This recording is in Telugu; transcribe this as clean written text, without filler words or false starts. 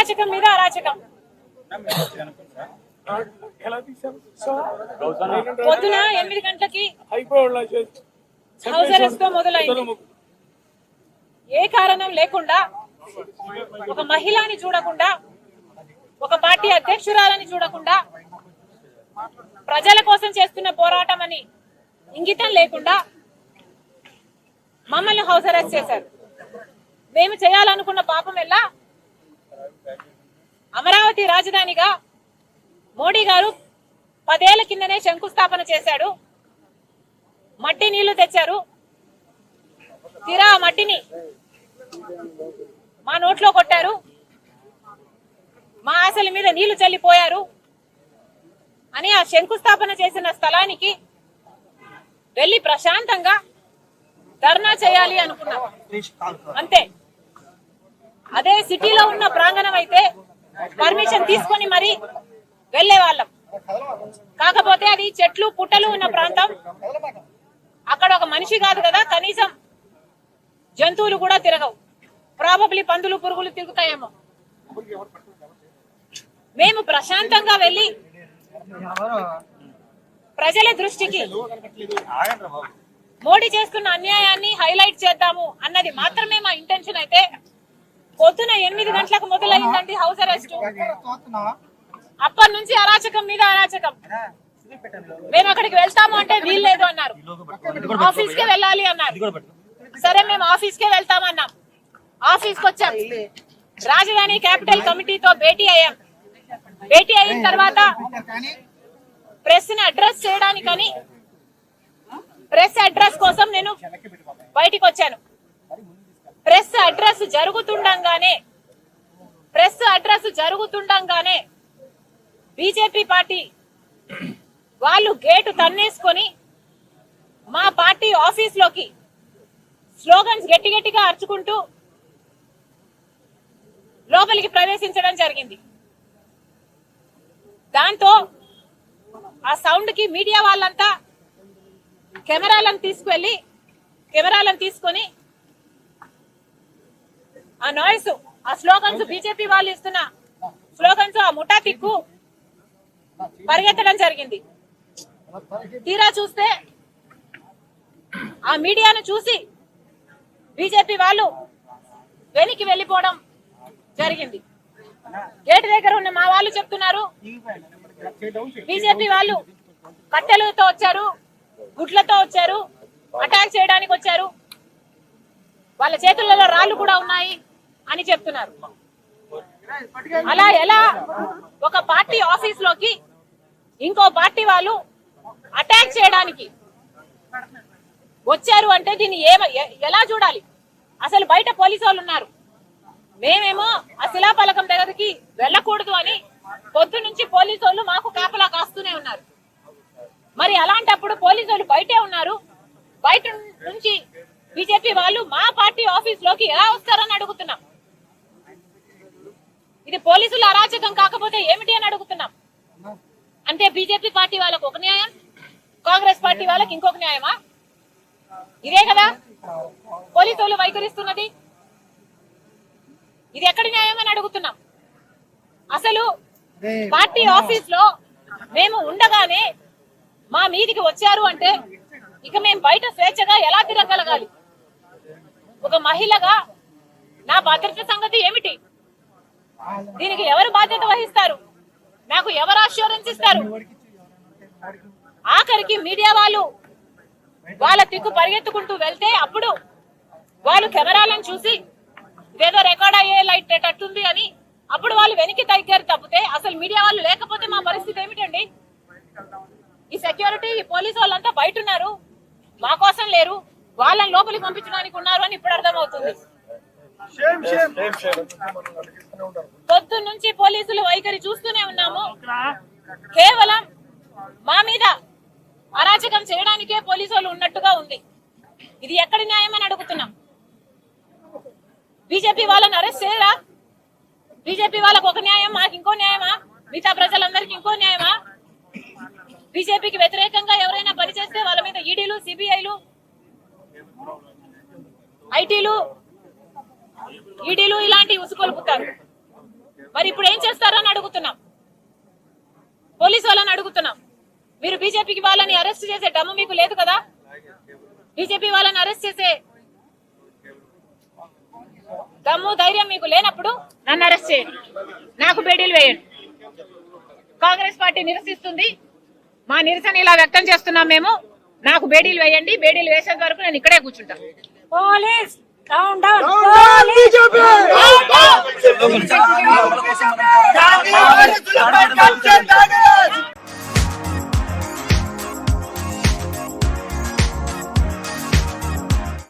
అరాచకం మీద అరాచకం. పొద్దున 8 గంటలకి హౌస్ అరెస్ట్ తో మొదలైంది. ఏ కారణం లేకుండా, ఒక మహిళని చూడకుండా, ఒక పార్టీ అధ్యక్షురాలని చూడకుండా, ప్రజల కోసం చేస్తున్న పోరాటం అని ఇంగితం లేకుండా మమ్మల్ని హౌస్ అరెస్ట్ చేశారు. మేము చేయాలనుకున్న పాపం ఎలా అమరావతి రాజధానిగా మోడీ గారు 10 ఏళ్ల కిందనే శంకుస్థాపన చేశాడు. మట్టి నీళ్లు తెచ్చారు. తీరా మట్టిని మా నోట్లో కొట్టారు. మా ఆశల మీద నీళ్లు చల్లిపోయారు అని ఆ శంకుస్థాపన చేసిన స్థలానికి వెళ్లి ప్రశాంతంగా ధర్నా చేయాలి అనుకున్నాం. అంతే. అదే సిటీలో ఉన్న ప్రాంగణం అయితే పర్మిషన్ తీసుకొని మరి వెళ్లే వాళ్ళం. కాకపోతే అది చెట్లు పుట్టలు ఉన్న ప్రాంతం. అక్కడ ఒక మనిషి కాదు కదా, కనీసం జంతువులు కూడా తిరగవు. ప్రాబబ్లీ పందులు పురుగులు తిరుగుతాయేమో. మేము ప్రశాంతంగా వెళ్లి ప్రజల దృష్టికి మోడీ చేస్తున్న అన్యాయాన్ని హైలైట్ చేద్దాము అన్నది మాత్రమే మా ఇంటెన్షన్. అయితే పొద్దున 8 గంటలకు మొదలైందండి హౌస్ అరెస్ట్. అప్పటి నుంచి అరాచకం మీద అరాచకం. మేము అక్కడికి వెళ్తాము అంటే వీల్లేదు అన్నారు. ఆఫీస్ కే వెళ్ళాలి అన్నారు. సరే, మేము ఆఫీస్ కే వెళ్తామన్నాం. ఆఫీస్ కి వచ్చాం. రాజధాని క్యాపిటల్ కమిటీతో భేటీ అయ్యాం. భేటీ అయిన తర్వాత ప్రెస్ ని అడ్రస్ చేయడానికని ప్రెస్ అడ్రస్ కోసం నేను బయటికి వచ్చాను. ప్రెస్ అడ్రస్ జరుగుతుండగానే బీజేపీ పార్టీ వాళ్ళు గేటు తన్నేసుకొని మా పార్టీ ఆఫీస్ లోకి స్లోగన్స్ గట్టి గట్టిగా అరుచుకుంటూ లోపలికి ప్రవేశించడం జరిగింది. దాంతో ఆ సౌండ్ కి మీడియా వాళ్ళంతా కెమెరాలను తీసుకొని ఆ నాయిస్, ఆ స్లోగన్స్, బీజేపీ వాళ్ళు ఇస్తున్న స్లోగన్స్ ఆ ముఠా తిక్కు పరిగెత్తడం జరిగింది. తీరా చూస్తే ఆ మీడియాను చూసి బీజేపీ వాళ్ళు వెనక్కి వెళ్లిపోవడం జరిగింది. గేట్ దగ్గర ఉన్న మా వాళ్ళు చెప్తున్నారు, బీజేపీ వాళ్ళు కట్టెలతో వచ్చారు, గుడ్లతో వచ్చారు, అటాక్ చేయడానికి వచ్చారు, వాళ్ళ చేతులలో రాళ్లు కూడా ఉన్నాయి అని చెప్తున్నారు. అలా ఎలా ఒక పార్టీ ఆఫీస్ లోకి ఇంకో పార్టీ వాళ్ళు అటాక్ చేయడానికి వచ్చారు అంటే దీన్ని ఎలా చూడాలి? అసలు బయట పోలీసు వాళ్ళు ఉన్నారు. మేమేమో ఆ శిలాఫలకం దగ్గరికి వెళ్ళకూడదు అని పొద్దు నుంచి పోలీసు వాళ్ళు మాకు కాపలా కాస్తూనే ఉన్నారు. మరి అలాంటప్పుడు పోలీసు వాళ్ళు బయటే ఉన్నారు. బయట నుంచి బీజేపీ వాళ్ళు మా పార్టీ ఆఫీస్ లోకి ఎలా వస్తారని అడుగుతున్నాం. ఇది పోలీసుల అరాచకం కాకపోతే ఏమిటి అని అడుగుతున్నాం. అంటే బీజేపీ పార్టీ వాళ్ళకు ఒక న్యాయం, కాంగ్రెస్ పార్టీ వాళ్ళకి ఇంకొక న్యాయమా? ఇదే కదా పోలీసు వాళ్ళు వైఖరిస్తున్నది. ఇది ఎక్కడి న్యాయం అని అడుగుతున్నాం. అసలు పార్టీ ఆఫీస్ లో మేము ఉండగానే మా మీదికి వచ్చారు అంటే ఇక మేము బయట స్వేచ్ఛగా ఎలా తిరగలగాలి? ఒక మహిళగా నా భద్రత సంగతి ఏమిటి? దీనికి ఎవరు బాధ్యత వహిస్తారు? నాకు ఎవరు అష్యూరెన్స్ ఇస్తారు? ఆఖరికి మీడియా వాళ్ళు వాళ్ళ తిక్కు పరిగెత్తుకుంటూ వెళ్తే అప్పుడు వాళ్ళు కెమెరాలను చూసి ఏదో రికార్డ్ అయ్యే లైట్ అట్టుంది అని అప్పుడు వాళ్ళు వెనక్కి తగ్గారు తప్పితే అసలు మీడియా వాళ్ళు లేకపోతే మా పరిస్థితి ఏమిటండి? ఈ సెక్యూరిటీ, ఈ పోలీసు వాళ్ళంతా బయట ఉన్నారు, మా కోసం లేరు, వాళ్ళని లోపలికి పంపించడానికి ఉన్నారు అని ఇప్పుడు అర్థమవుతుంది. పొద్దు నుంచి పోలీసులు వైఖరి చూస్తూనే ఉన్నాము. కేవలం మా మీద అరాచకం చేయడానికే పోలీసు వాళ్ళు ఉన్నట్టుగా ఉంది. ఇది ఎక్కడి న్యాయం అని అడుగుతున్నాం. బీజేపీ వాళ్ళని అరెస్ట్ చేయరా? బీజేపీ వాళ్ళకు ఒక న్యాయం, మాకు ఇంకో న్యాయమా? మిగతా ప్రజలందరికీ ఇంకో న్యాయమా? బీజేపీకి వ్యతిరేకంగా ఎవరైనా పనిచేస్తే వాళ్ళ మీద ఈడీలు, సిబిఐలు, ఐటీలు, ఈడీలు ఇలాంటి ఉసుకొలుపుతారు. మరి ఇప్పుడు ఏం చేస్తారని అడుగుతున్నాం, పోలీసు వాళ్ళని అడుగుతున్నాం. మీరు బీజేపీకి వాళ్ళని అరెస్ట్ చేసే దమ్ము మీకు లేదు కదా, బీజేపీ వాళ్ళని అరెస్ట్ చేసే దమ్ము ధైర్యం మీకు లేనప్పుడు నన్ను అరెస్ట్ చేయండి, నాకు బేడీలు వేయండి. కాంగ్రెస్ పార్టీ నిరసిస్తుంది, మా నిరసన ఇలా వ్యక్తం చేస్తున్నాం మేము. నాకు బేడీలు వేయండి, బేడీలు వేసేంత వరకు నేను ఇక్కడే కూర్చుంటా. Police down down, police down down.